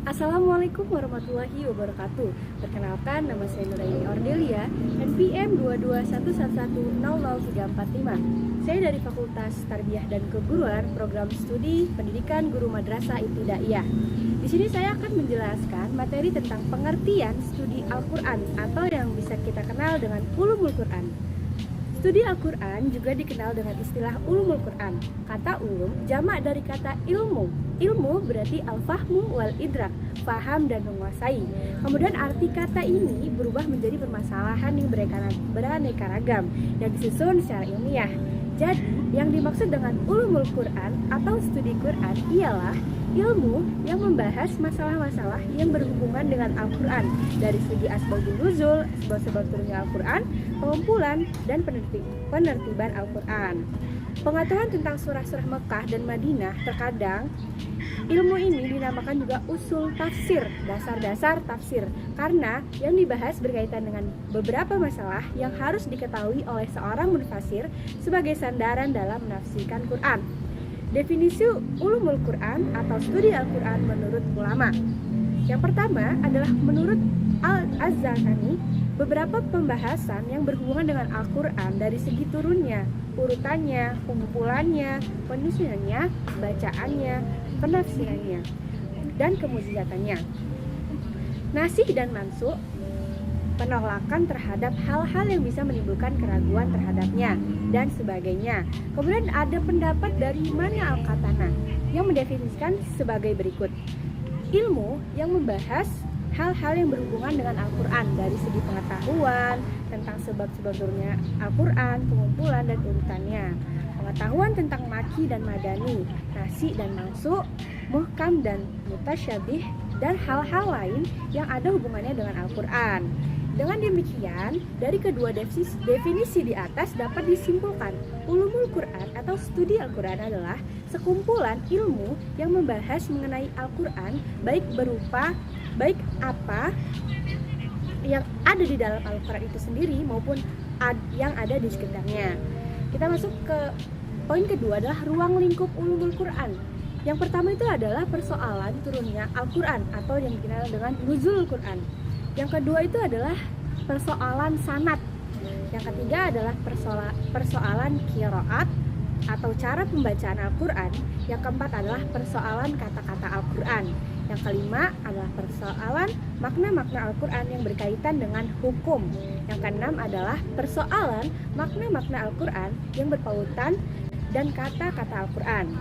Assalamualaikum warahmatullahi wabarakatuh. Perkenalkan, nama saya Nuraini Ordelia, NPM 22111000345. Saya dari Fakultas Tarbiyah dan Keguruan, Program Studi Pendidikan Guru Madrasah Ibtidaiyah. Di sini saya akan menjelaskan materi tentang pengertian studi Al-Quran atau yang bisa kita kenal dengan Ulumul Quran. Studi Al-Quran juga dikenal dengan istilah Ulumul Quran. Kata ulum jamak dari kata ilmu. Ilmu berarti al-fahmu wal idrak, faham dan menguasai. Kemudian arti kata ini berubah menjadi permasalahan yang beraneka ragam yang disusun secara ilmiah. Jadi, yang dimaksud dengan Ulumul Quran atau studi Quran ialah ilmu yang membahas masalah-masalah yang berhubungan dengan Al-Quran, dari segi asbabun nuzul, sebab-sebab turunnya Al-Quran, pengumpulan, dan penertiban Al-Quran. Pengetahuan tentang surah-surah Mekah dan Madinah terkadang ilmu ini dinamakan juga usul tafsir, dasar-dasar tafsir, karena yang dibahas berkaitan dengan beberapa masalah yang harus diketahui oleh seorang mufasir sebagai sandaran dalam menafsirkan Quran. Definisi Ulumul Quran atau studi Al-Quran menurut ulama. Yang pertama adalah menurut Al-Azhani, beberapa pembahasan yang berhubungan dengan Al-Quran dari segi turunnya, urutannya, pengumpulannya, penyusunannya, bacaannya, penafsirannya, dan kemujizatannya. Nasih dan mansukh, penolakan terhadap hal-hal yang bisa menimbulkan keraguan terhadapnya, dan sebagainya. Kemudian ada pendapat dari Mana Al-Qatana yang mendefinisikan sebagai berikut. Ilmu yang membahas hal-hal yang berhubungan dengan Al-Quran dari segi pengetahuan tentang sebab-sebab turunnya Al-Quran, pengumpulan dan urutannya, pengetahuan tentang maki dan madani, nasih dan mansukh, muhkam dan mutasyabih, dan hal-hal lain yang ada hubungannya dengan Al-Quran. Dengan demikian, dari kedua definisi di atas dapat disimpulkan Ulumul Quran atau studi Al-Quran adalah sekumpulan ilmu yang membahas mengenai Al-Quran, baik apa yang ada di dalam Al-Quran itu sendiri maupun yang ada di sekitarnya. Kita masuk ke poin kedua adalah ruang lingkup Ulumul Quran. Yang pertama itu adalah persoalan turunnya Al-Quran atau yang dikenal dengan nuzul Quran. Yang kedua itu adalah persoalan sanad. Yang ketiga adalah persoalan qiraat atau cara pembacaan Al-Quran. Yang keempat adalah persoalan kata-kata Al-Quran. Yang kelima adalah persoalan makna-makna Al-Quran yang berkaitan dengan hukum. Yang keenam adalah persoalan makna-makna Al-Quran yang berpautan dan kata-kata Al-Quran.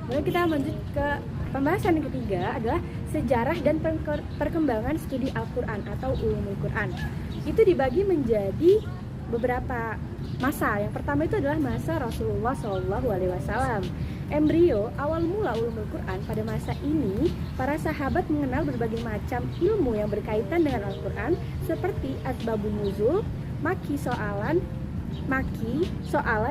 Kemudian kita lanjut ke pembahasan yang ketiga adalah sejarah dan perkembangan studi Al-Quran atau Ulumul Quran. Itu dibagi menjadi beberapa masa. Yang pertama itu adalah masa Rasulullah SAW. Embrio awal mula Ulumul Quran. Pada masa ini, para sahabat mengenal berbagai macam ilmu yang berkaitan dengan Al-Quran seperti asbabun nuzul, maki soalan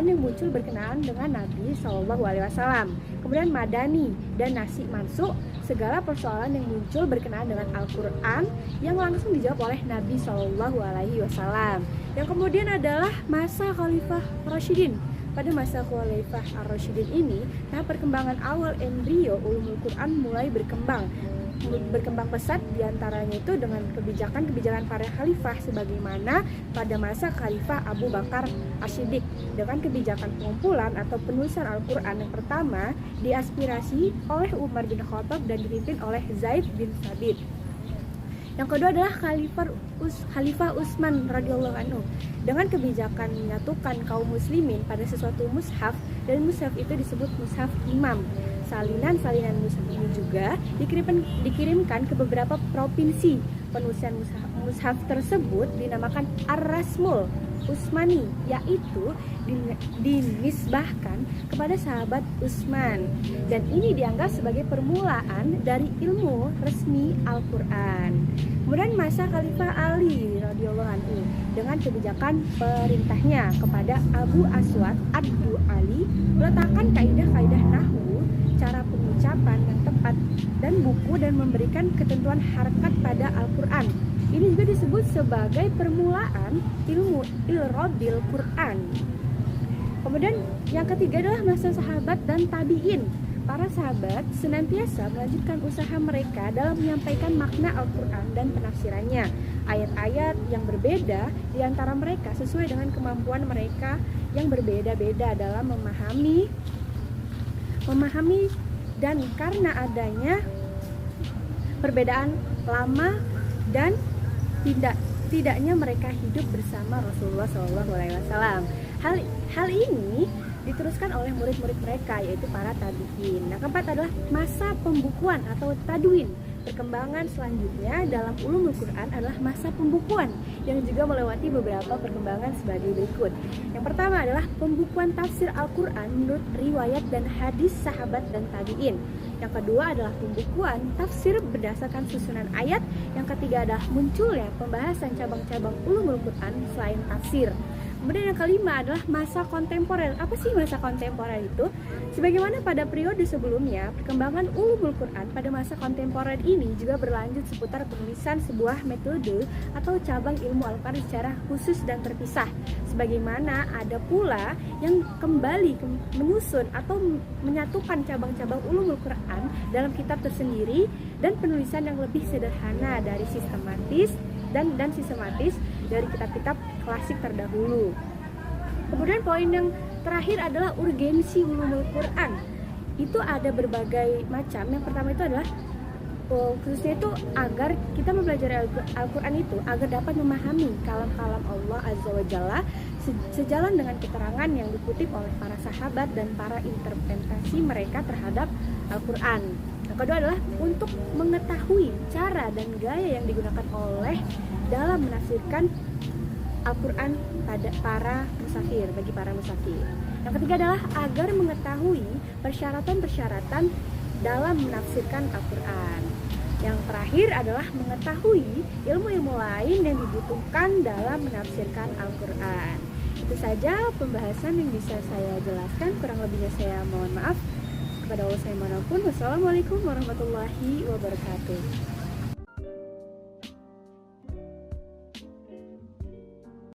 yang muncul berkenaan dengan Nabi SAW. Kemudian madani dan nasih mansukh, segala persoalan yang muncul berkenaan dengan Al-Quran yang langsung dijawab oleh Nabi SAW. Yang kemudian adalah masa Khalifah Rasyidin. Pada masa Khalifah Ar-Rasyidin ini, perkembangan awal embrio Ulumul Quran mulai berkembang pesat, diantaranya itu dengan kebijakan-kebijakan para khalifah, sebagaimana pada masa Khalifah Abu Bakar As-Siddiq dengan kebijakan pengumpulan atau penulisan Al-Quran yang pertama diaspirasi oleh Umar bin Khattab dan dipimpin oleh Zaid bin Thabit. Yang kedua adalah Khalifah Utsman radhiyallahu anhu dengan kebijakan menyatukan kaum muslimin pada sesuatu mushaf, dan mushaf itu disebut mushaf imam. Salinan mushaf ini juga dikirimkan ke beberapa provinsi. Penulisan mushaf tersebut dinamakan Ar-Rasmul Utsmani, yaitu dinisbahkan kepada sahabat Utsman, dan ini dianggap sebagai permulaan dari ilmu resmi Al-Quran. Kemudian masa Khalifah Ali radhiyallahu anhu dengan kebijakan perintahnya kepada Abu Aswad Ad-Du'ali meletakkan kaidah-kaidah nahwu, cara pengucapan yang tepat, dan buku, dan memberikan ketentuan harakat pada Al-Quran. Ini juga disebut sebagai permulaan ilmu Iradil Quran. Kemudian yang ketiga adalah masa sahabat dan tabi'in. para sahabat senantiasa melanjutkan usaha mereka dalam menyampaikan makna Al-Quran dan penafsirannya. Ayat-ayat yang berbeda di antara mereka sesuai dengan kemampuan mereka yang berbeda-beda dalam memahami dan karena adanya perbedaan lama dan tidaknya mereka hidup bersama Rasulullah SAW. Hal ini diteruskan oleh murid-murid mereka, yaitu para tabi'in. Nah, keempat adalah masa pembukuan atau tadwin. Perkembangan selanjutnya dalam ulumul Quran adalah masa pembukuan yang juga melewati beberapa perkembangan sebagai berikut. Yang pertama adalah pembukuan tafsir Al-Quran menurut riwayat dan hadis sahabat dan tabi'in. Yang kedua adalah pembukuan tafsir berdasarkan susunan ayat. Yang ketiga adalah munculnya pembahasan cabang-cabang ulumul Quran selain tafsir. Kemudian yang kelima adalah masa kontemporer. Apa sih masa kontemporer itu? Sebagaimana pada periode sebelumnya, perkembangan ulumul Quran pada masa kontemporer ini juga berlanjut seputar penulisan sebuah metode atau cabang ilmu Al-Quran secara khusus dan terpisah. Sebagaimana ada pula yang kembali menyusun atau menyatukan cabang-cabang ulumul Quran dalam kitab tersendiri dan penulisan yang lebih sederhana dari sistematis dari kitab-kitab klasik terdahulu. Kemudian poin yang terakhir adalah urgensi ulumul Quran. Itu ada berbagai macam. Yang pertama itu adalah khususnya itu agar kita mempelajari Al-Quran itu agar dapat memahami kalam-kalam Allah Azza wa Jalla sejalan dengan keterangan yang dikutip oleh para sahabat dan para interpretasi mereka terhadap Al-Quran. Yang kedua adalah untuk mengetahui cara dan gaya yang digunakan oleh dalam menafsirkan Al-Quran bagi para musafir. Yang ketiga adalah agar mengetahui persyaratan-persyaratan dalam menafsirkan Al-Quran. Yang terakhir adalah mengetahui ilmu-ilmu lain yang dibutuhkan dalam menafsirkan Al-Quran. Itu saja pembahasan yang bisa saya jelaskan. Kurang lebihnya saya mohon maaf. Kepada Allah saya manapun. Wassalamualaikum warahmatullahi wabarakatuh.